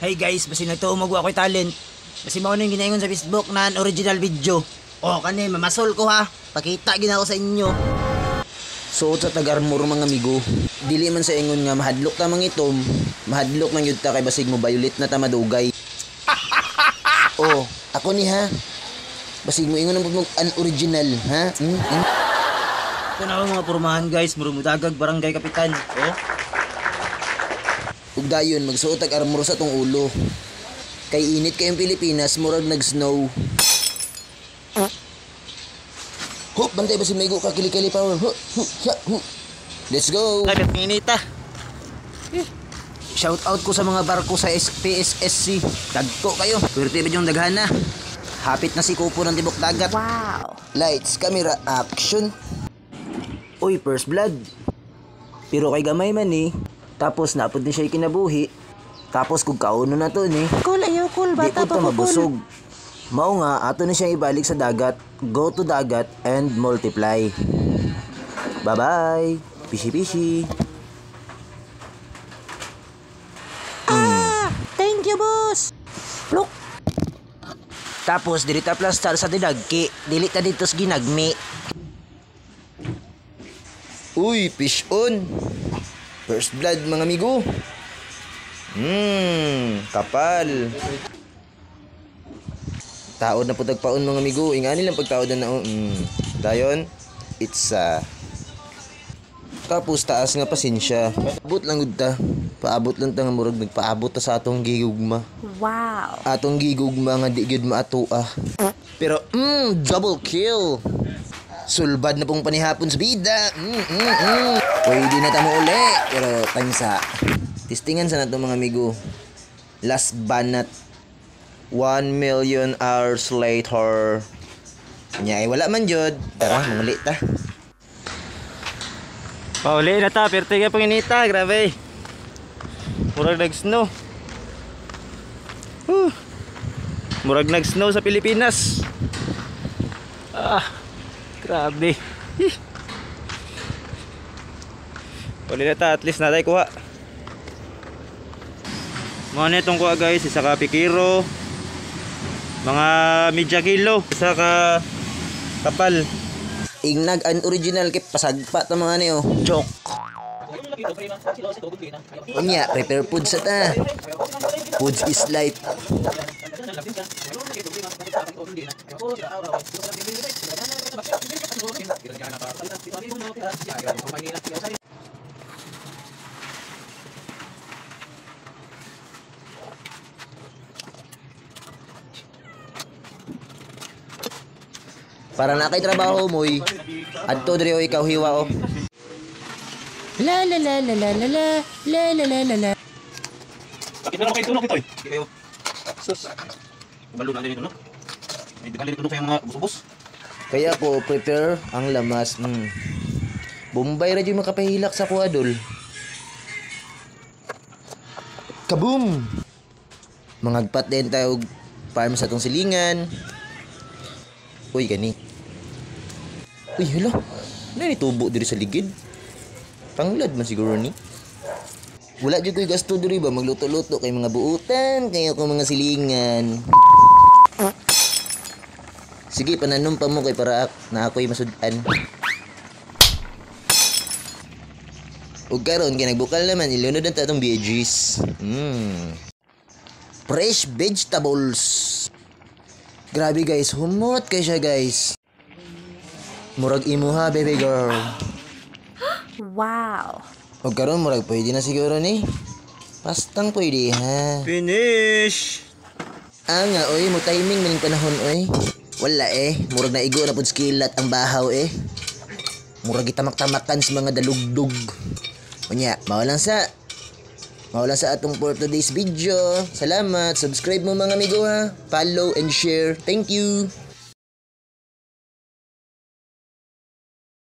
Hey guys, basi nagtuumog ako talent. Basi mao ning ginaingon sa Facebook na original video. Oh, kani mamasol ko ha. Pakita gina ko sa inyo. Suot sa tag-armor mga amigo. Dili man sa ingon nga mahadlok ta mangitom, mahadlok man yun ta kay basig mo violet na ta madugay. Oh, ako ni ha. Basig mo ingon ang original, ha? Ito na ako mga pormahan guys, murumudagag barangay kapitan. Oh. Ug dayon magsuot tag armor sa tong ulo. Kay init kayong Pilipinas, murag nag-snow. Hop, bantay ba si Mego ka kili-kili power. Let's go. Lapit minita. Shout out ko sa mga barko sa PSSC. Dagko kayo. Pwerte ba yung daghana? Hapit na si Kupo ng tibok dagat. Wow. Lights, camera, action. Uy, first blood. Pero kay gamay man eh. Tapos napod din siya kinabuhi. Tapos kung kauno na to ni. Cool ayo, cool. Di Bata po pa ta ko mabusog. cool. Mao nga, ato na siyang ibalik sa dagat. Go to dagat and multiply. Bye-bye. Pishi-pishi. Thank you, boss. Look. Tapos, dili ta plastar sa dinagki. Dili ta dito sa ginagmi. Uy, fish on. First blood, mga amigo. Kapal. Taod na po tagpaon, mga amigo. Ingani lang pagtaod na naon. Dayon, it's tapos taas nga pasensya. Paabot lang gud ta. Paabot lang ta nga murag nagpaabot ta sa atong gigugma. Wow. Atong gigugma nga di gyud maatua. Pero double kill. Sulbad na pong panihapon sa bida. Pwede na tamo uli. Pero tansa. Testingan sa nato mga amigo. Last banat. 1 million hours later. Kanya ay wala man jud. Tara, manguli ta. Pauli na ta, perte ka panginita, grabe. Murag nag-snow. Murag nag-snow sa Pilipinas. Grabe. Pauli na ta, at least natay kuha. Mga netong kuha guys, isa ka pikiro. Mga media kilo, isa ka kapal. Ingnag an original kay pasagpa ta mga niyo. Joke. Unya, prepare food sa ta. Foods is life. Para na kay trabaho mo adto diri o ikaw hiwa o. La la la la la la la la la la la la. Bakit na kayo tulog ito eh? Kayo. Sus. Balo na din ito no? May dikali dito kayong mga bus-bus. Kaya ko prepare ang lamas. Bombay ra jud makapahilak sa kuadol. Kaboom. Mangagpat din tayo farm sa tong silingan. Uy, gani. Uy, hala. Ano tubo diri sa ligid? Panglad man siguro ni. Wala dyan ko'y gasto diri ba? Magluto-luto kay mga buutan, kayo ko mga silingan. Sige, pananom pa mo kay para na ako'y masudan. Ug karon kay nagbukal naman, ilunod ang tatong veggies. Fresh vegetables. Grabe guys, humot kay siya guys. Murag imo ha, baby girl. Wow. O karon murag pwede na siguro ni. Pastang pwede ha. Finish! Nga oy, mo timing maning panahon oy. Wala murag naigo na pud skilat ang bahaw Murag itamak-tamakan sa mga dalugdog. Unya, mawalan sa atong for today's video. Salamat, subscribe mo mga amigo ha. Follow and share. Thank you.